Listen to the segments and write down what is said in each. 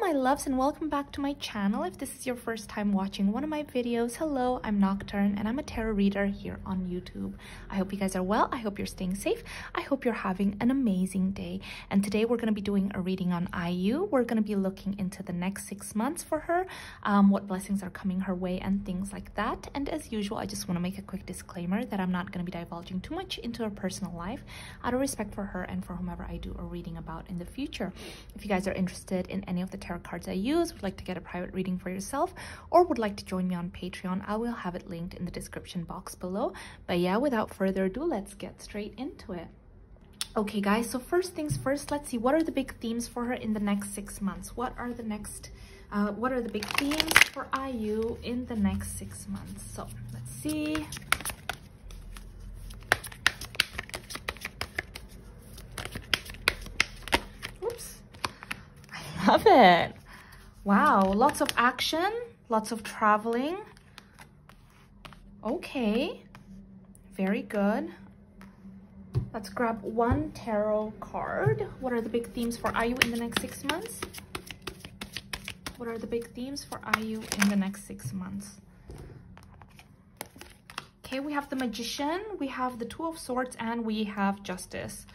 my loves, and welcome back to my channel. If this is your first time watching one of my videos, hello, I'm Nocturne and I'm a tarot reader here on YouTube. I hope you guys are well. I hope you're staying safe. I hope you're having an amazing day. And today we're going to be doing a reading on IU. We're going to be looking into the next 6 months for her, what blessings are coming her way and things like that. And as usual, I just want to make a quick disclaimer that I'm not going to be divulging too much into her personal life out of respect for her and for whomever I do a reading about in the future. If you guys are interested in any of the tarot cards I use, would like to get a private reading for yourself, or would like to join me on Patreon, I will have it linked in the description box below. But yeah, without further ado, let's get straight into it. Okay guys, so first things first, let's see what are the big themes for her in the next 6 months. What are the big themes for IU in the next 6 months? So let's see. Love it. Wow, lots of action, lots of traveling. Okay, very good. Let's grab one tarot card. What are the big themes for IU in the next 6 months? What are the big themes for IU in the next 6 months? Okay, we have the Magician, we have the Two of Swords, and we have Justice.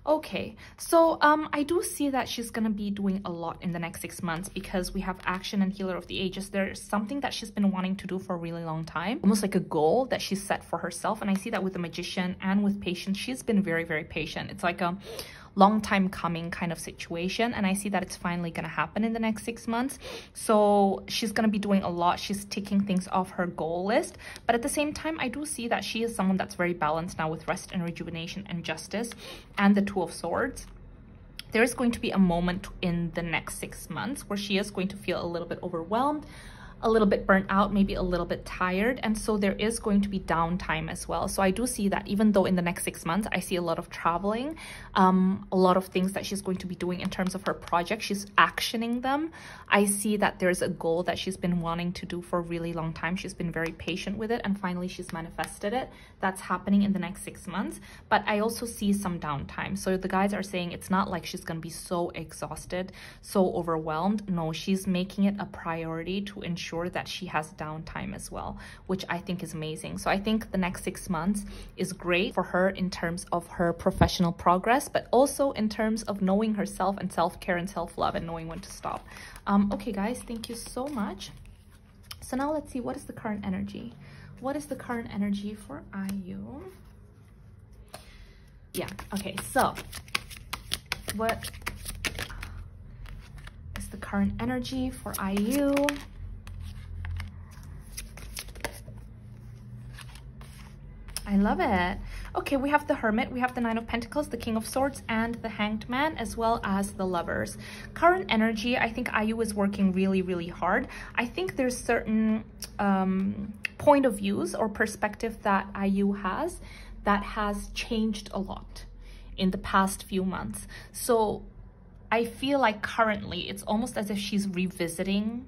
Okay, so I do see that she's gonna be doing a lot in the next 6 months because we have Action and Healer of the Ages. There's something that she's been wanting to do for a really long time, almost like a goal that she's set for herself. And I see that with the Magician and with Patience. She's been very, very patient. It's like a long time coming kind of situation, and I see that it's finally gonna happen in the next 6 months. So she's gonna be doing a lot. She's ticking things off her goal list, but at the same time I do see that she is someone that's very balanced now with Rest and Rejuvenation and Justice and the Two of Swords. There is going to be a moment in the next 6 months where she is going to feel a little bit overwhelmed, a little bit burnt out, maybe a little bit tired, and so there is going to be downtime as well. So I do see that even though in the next 6 months I see a lot of traveling, a lot of things that she's going to be doing in terms of her project, she's actioning them. I see that there's a goal that she's been wanting to do for a really long time. She's been very patient with it, and finally she's manifested it. That's happening in the next 6 months. But I also see some downtime. So the guides are saying it's not like she's going to be so exhausted, so overwhelmed. No, she's making it a priority to ensure that she has downtime as well, which I think is amazing. So I think the next 6 months is great for her in terms of her professional progress, but also in terms of knowing herself and self-care and self-love and knowing when to stop. Okay guys, thank you so much. So now let's see, what is the current energy? What is the current energy for IU? Yeah, okay, so what is the current energy for IU? I love it. Okay, we have the Hermit, we have the Nine of Pentacles, the King of Swords, and the Hanged Man, as well as the Lovers. Current energy, I think IU is working really, really hard. I think there's certain point of views or perspective that IU has that has changed a lot in the past few months. So I feel like currently it's almost as if she's revisiting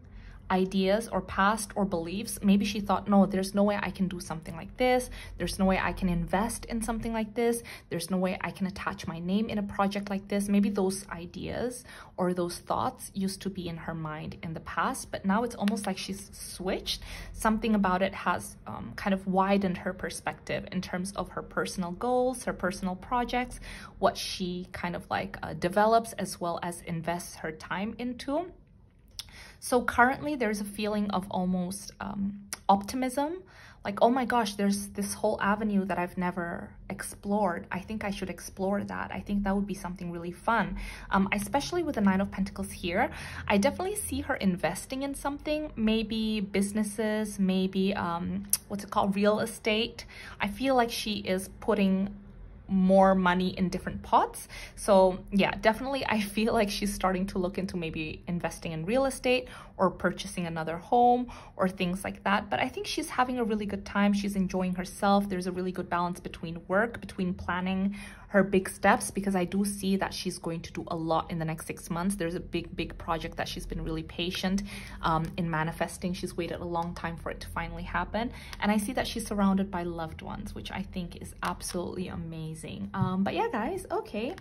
ideas or past or beliefs. Maybe she thought, no, there's no way I can do something like this. There's no way I can invest in something like this. There's no way I can attach my name in a project like this. Maybe those ideas or those thoughts used to be in her mind in the past, but now it's almost like she's switched. Something about it has kind of widened her perspective in terms of her personal goals, her personal projects, what she kind of like develops as well as invests her time into. So currently there's a feeling of almost optimism, like, oh my gosh, there's this whole avenue that I've never explored. I think I should explore that. I think that would be something really fun. Especially with the Nine of Pentacles here, I definitely see her investing in something, maybe businesses, maybe what's it called, real estate. I feel like she is putting more money in different pots. So yeah, definitely I feel like she's starting to look into maybe investing in real estate or purchasing another home or things like that. But I think she's having a really good time. She's enjoying herself. There's a really good balance between work, between planning her big steps, because I do see that she's going to do a lot in the next 6 months. There's a big project that she's been really patient in manifesting. She's waited a long time for it to finally happen. And I see that she's surrounded by loved ones, which I think is absolutely amazing. But yeah, guys, okay.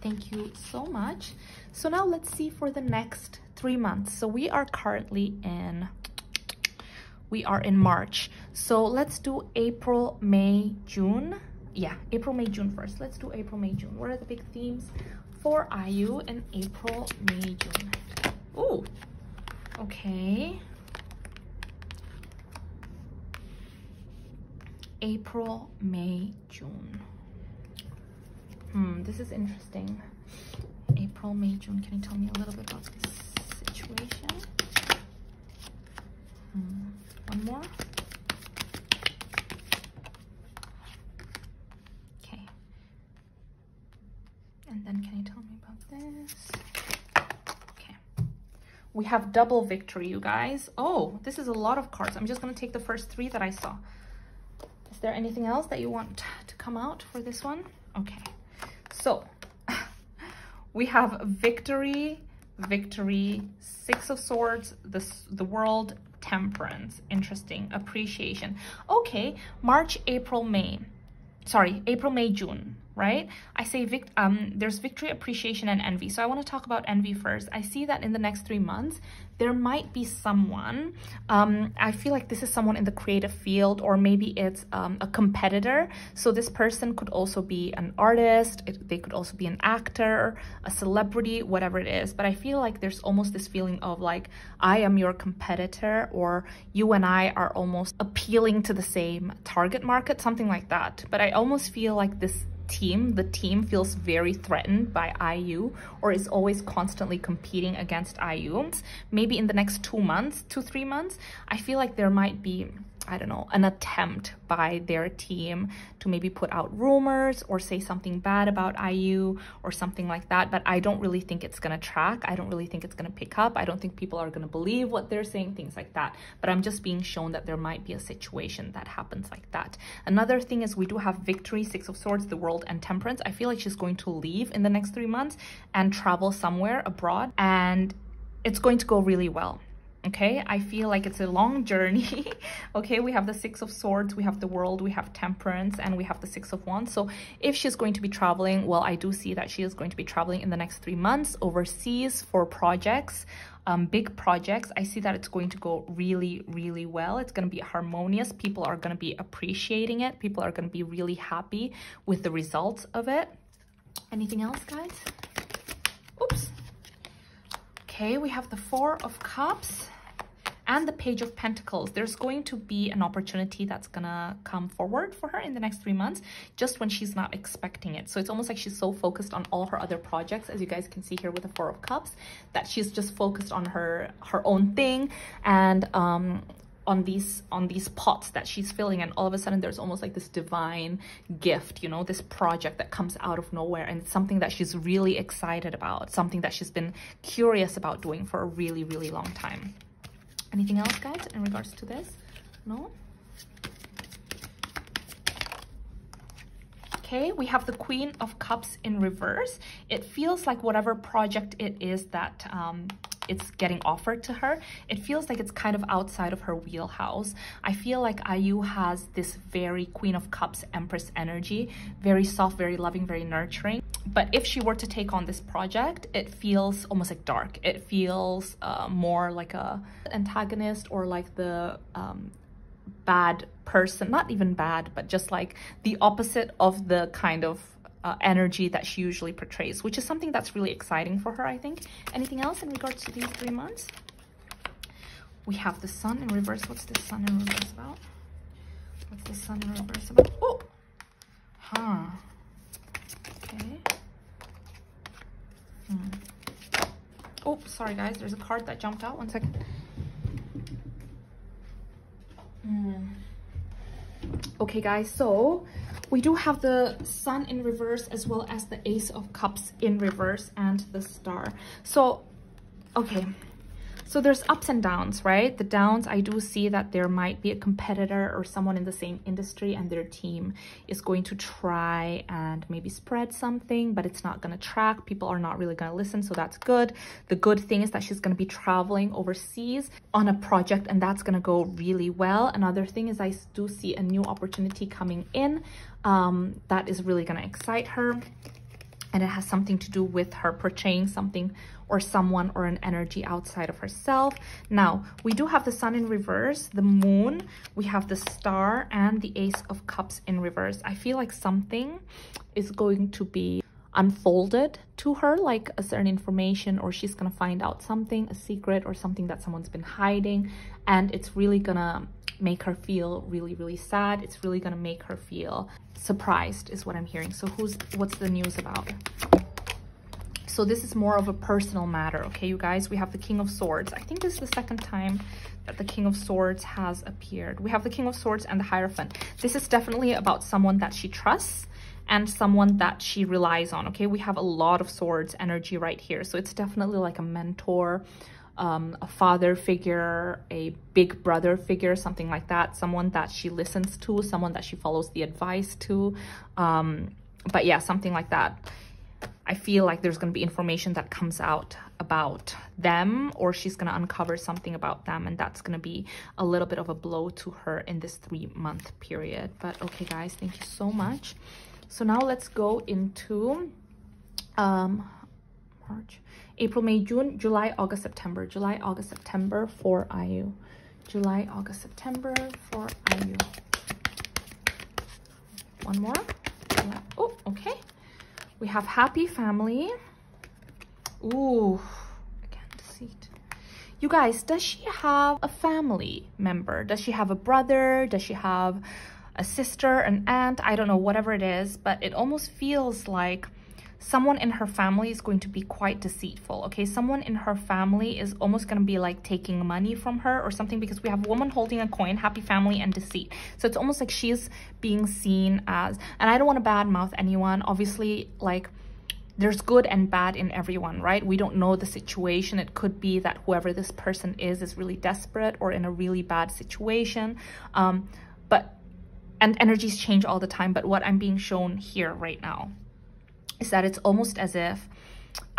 Thank you so much. So now let's see for the next 3 months. So we are currently in, we are in March. So let's do April, May, June. Yeah, April, May, June first. Let's do April, May, June. What are the big themes for IU in April, May, June? Ooh, okay. April, May, June. This is interesting. April, May, June. Can you tell me a little bit about this situation? One more. Okay. And then can you tell me about this? Okay. We have double victory, you guys. Oh, this is a lot of cards. I'm just going to take the first 3 that I saw. Is there anything else that you want to come out for this one? Okay. So we have victory, victory, 6 of Swords, the World, Temperance. Interesting. Appreciation. Okay, March, April, May. Sorry, April, May, June, right? I say there's victory, appreciation, and envy. So I want to talk about envy first. I see that in the next 3 months, there might be someone, I feel like this is someone in the creative field, or maybe it's a competitor. So this person could also be an artist, they could also be an actor, a celebrity, whatever it is. But I feel like there's almost this feeling of like, I am your competitor, or you and I are almost appealing to the same target market, something like that. But I almost feel like the team feels very threatened by IU, or is always constantly competing against IU. Maybe in the next 2 months, 2-3 months, I feel like there might be, I don't know, an attempt by their team to maybe put out rumors or say something bad about IU or something like that. But I don't really think it's going to track. I don't really think it's going to pick up. I don't think people are going to believe what they're saying, things like that. But I'm just being shown that there might be a situation that happens like that. Another thing is we do have victory, 6 of Swords, the World, and Temperance. I feel like she's going to leave in the next 3 months and travel somewhere abroad, and it's going to go really well. Okay, I feel like it's a long journey. Okay, we have the 6 of Swords, we have the World, we have Temperance, and we have the 6 of Wands. So if she's going to be traveling, well, I do see that she is going to be traveling in the next 3 months overseas for projects, big projects. I see that it's going to go really, really well. It's going to be harmonious. People are going to be appreciating it. People are going to be really happy with the results of it. Anything else, guys? Oops. Okay, we have the 4 of Cups and the Page of Pentacles. There's going to be an opportunity that's gonna come forward for her in the next 3 months, just when she's not expecting it. So it's almost like she's so focused on all her other projects, as you guys can see here with the 4 of Cups, that she's just focused on her own thing, and on these pots that she's filling, and all of a sudden there's almost like this divine gift, you know, this project that comes out of nowhere, and it's something that she's really excited about, something that she's been curious about doing for a really, really long time. Anything else, guys, in regards to this? No? Okay, we have the Queen of Cups in reverse. It feels like whatever project it is that it's getting offered to her, it feels like it's kind of outside of her wheelhouse. I feel like IU has this very Queen of Cups Empress energy, very soft, very loving, very nurturing. But if she were to take on this project, it feels almost like dark. It feels more like a antagonist, or like the bad person, not even bad, but just like the opposite of the kind of energy that she usually portrays, which is something that's really exciting for her, I think. Anything else in regards to these 3 months? We have the Sun in reverse. What's the Sun in reverse about? What's the Sun in reverse about? Oh! Huh. Okay. Oh, sorry guys, there's a card that jumped out. 1 second. Okay guys, so we do have the Sun in reverse, as well as the Ace of Cups in reverse, and the Star. So, okay. So there's ups and downs, right? The downs, I do see that there might be a competitor or someone in the same industry, and their team is going to try and maybe spread something, but it's not going to track. People are not really going to listen, so that's good. The good thing is that she's going to be traveling overseas on a project, and that's going to go really well. Another thing is I do see a new opportunity coming in that is really going to excite her. And it has something to do with her portraying something or someone or an energy outside of herself. Now, we do have the sun in reverse, the moon, we have the star, and the ace of cups in reverse. I feel like something is going to be unfolded to her, like a certain information, or she's gonna find out something, a secret, or something that someone's been hiding, and it's really gonna make her feel really, really sad. It's really gonna make her feel surprised, is what I'm hearing. So what's the news about? So this is more of a personal matter, okay, you guys? We have the King of Swords. I think this is the second time that the King of Swords has appeared. We have the King of Swords and the Hierophant. This is definitely about someone that she trusts and someone that she relies on, okay? We have a lot of swords energy right here. So it's definitely like a mentor, a father figure, a big brother figure, something like that. Someone that she listens to, someone that she follows the advice to. But yeah, something like that. I feel like there's going to be information that comes out about them, or she's going to uncover something about them, and that's going to be a little bit of a blow to her in this 3-month period. But okay, guys, thank you so much. So now let's go into March, April, May, June, July, August, September. July, August, September for IU. July, August, September for IU. One more. Oh, okay. We have happy family. Ooh, again, deceit. You guys, does she have a family member? Does she have a brother? Does she have a sister, an aunt? I don't know, whatever it is, but it almost feels like someone in her family is going to be quite deceitful, okay? Someone in her family is almost going to be like taking money from her or something, because we have a woman holding a coin, happy family, and deceit. So it's almost like she's being seen as, and I don't want to badmouth anyone, obviously, like, there's good and bad in everyone, right? We don't know the situation. It could be that whoever this person is really desperate or in a really bad situation. And energies change all the time, but what I'm being shown here right now is that it's almost as if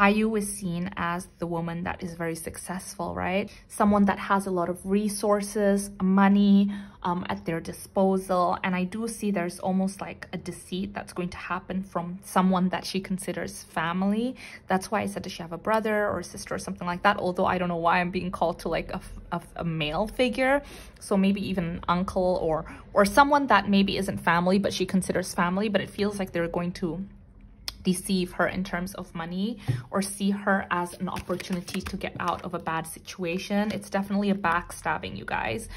IU is seen as the woman that is very successful, right? Someone that has a lot of resources, money at their disposal. And I do see there's almost like a deceit that's going to happen from someone that she considers family. That's why I said, does she have a brother or a sister or something like that? Although I don't know why I'm being called to like a male figure. So maybe even an uncle or someone that maybe isn't family, but she considers family. But it feels like they're going to deceive her in terms of money or see her as an opportunity to get out of a bad situation. It's definitely a backstabbing, you guys.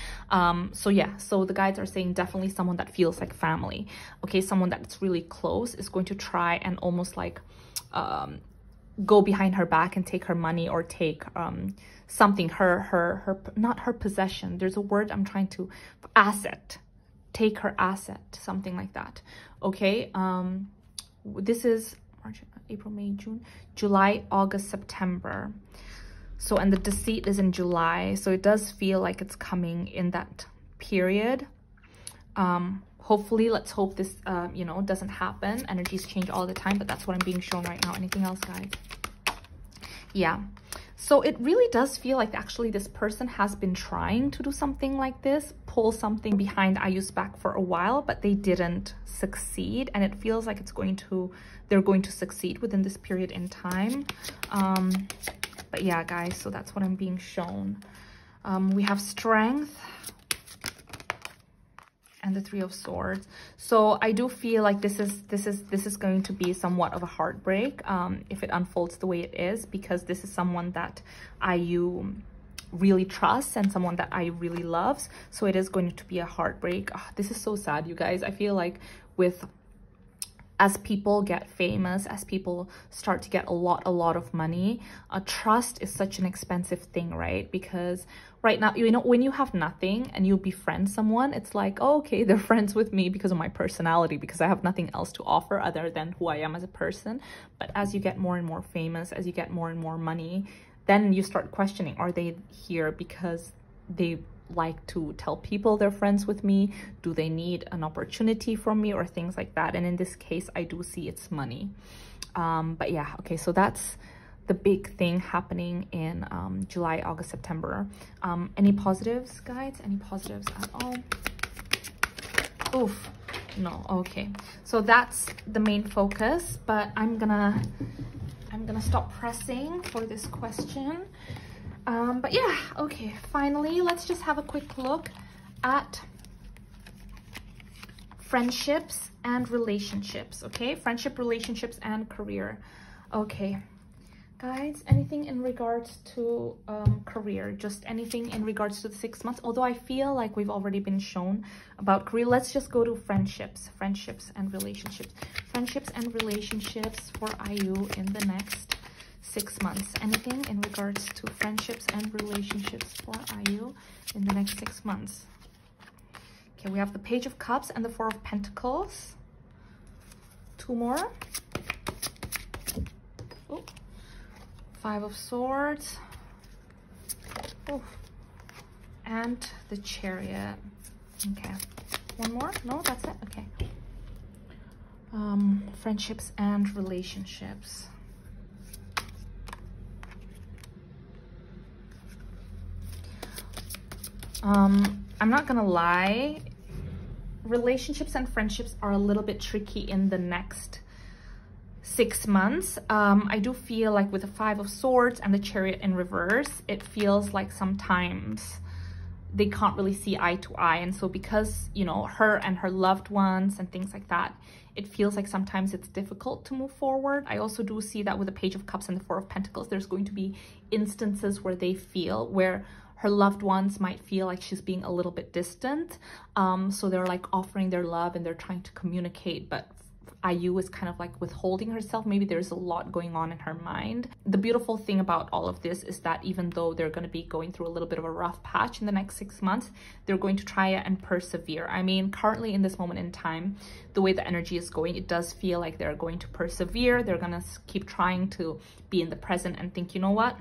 So yeah, so the guides are saying definitely someone that feels like family. Okay, someone that's really close is going to try and almost like go behind her back and take her money or take something, her not her possession. There's a word I'm trying to, asset. Take her asset, something like that. Okay, this is March, April, May, June, July, August, September. So, and the deceit is in July. So it does feel like it's coming in that period. Hopefully, let's hope this, you know, doesn't happen. Energies change all the time, but that's what I'm being shown right now. Anything else, guys? Yeah. So it really does feel like actually this person has been trying to do something like this, pull something behind IU's back for a while, but they didn't succeed. And it feels like they're going to succeed within this period in time. But yeah, guys, so that's what I'm being shown. We have strength and the Three of Swords. So I do feel like this is going to be somewhat of a heartbreak if it unfolds the way it is, because this is someone that IU really trusts and someone that IU really loves. So it is going to be a heartbreak. Oh, this is so sad, you guys. I feel like as people get famous, as people start to get a lot of money, trust is such an expensive thing, right? Because right now, you know, when you have nothing and you befriend someone, it's like, oh, okay, they're friends with me because of my personality, because I have nothing else to offer other than who I am as a person. But as you get more and more famous, as you get more and more money, then you start questioning, are they here because they like to tell people they're friends with me? Do they need an opportunity from me or things like that? And in this case, I do see it's money. But yeah, okay, so that's the big thing happening in July, August, September. Any positives, guys? Any positives at all? Oof. No, okay. So that's the main focus, but I'm gonna stop pressing for this question. But yeah, okay, finally, let's just have a quick look at friendships and relationships, okay? Friendship, relationships, and career. Okay, guys, anything in regards to career, just anything in regards to the 6 months, although I feel like we've already been shown about career. Let's just go to friendships and relationships. Friendships and relationships for IU in the next 6 months. Anything in regards to friendships and relationships for IU in the next 6 months. Okay, we have the Page of Cups and the Four of Pentacles. 2 more. Oh. 5 of Swords. Oh. And the Chariot. Okay. 1 more? No, that's it. Okay. Friendships and relationships. I'm not gonna lie, relationships and friendships are a little bit tricky in the next 6 months. I do feel like with the 5 of Swords and the Chariot in reverse, it feels like sometimes they can't really see eye to eye. And so because, you know, her and her loved ones and things like that, it feels like sometimes it's difficult to move forward. I also do see that with the Page of Cups and the Four of Pentacles, there's going to be instances where where her loved ones might feel like she's being a little bit distant. So they're like offering their love and they're trying to communicate, but IU is kind of like withholding herself. Maybe there's a lot going on in her mind. The beautiful thing about all of this is that even though they're going to be going through a little bit of a rough patch in the next 6 months, they're going to try and persevere. I mean, currently in this moment in time, the way the energy is going, it does feel like they're going to persevere. They're going to keep trying to be in the present and think, you know what?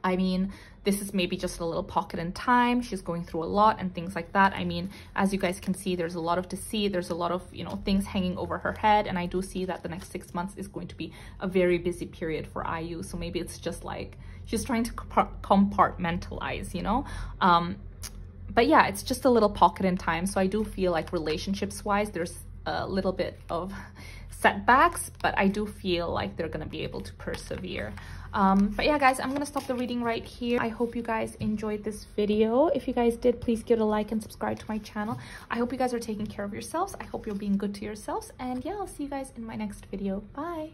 I mean, this is maybe just a little pocket in time. She's going through a lot and things like that. I mean, as you guys can see, there's a lot of deceit. There's a lot of, you know, things hanging over her head. And I do see that the next 6 months is going to be a very busy period for IU. So maybe it's just like she's trying to compartmentalize, you know? But yeah, it's just a little pocket in time. So I do feel like relationships wise, there's a little bit of setbacks, but I do feel like they're going to be able to persevere. But yeah, guys, I'm gonna stop the reading right here. I hope you guys enjoyed this video. If you guys did, please give it a like and subscribe to my channel. I hope you guys are taking care of yourselves. I hope you're being good to yourselves, and yeah, I'll see you guys in my next video. Bye.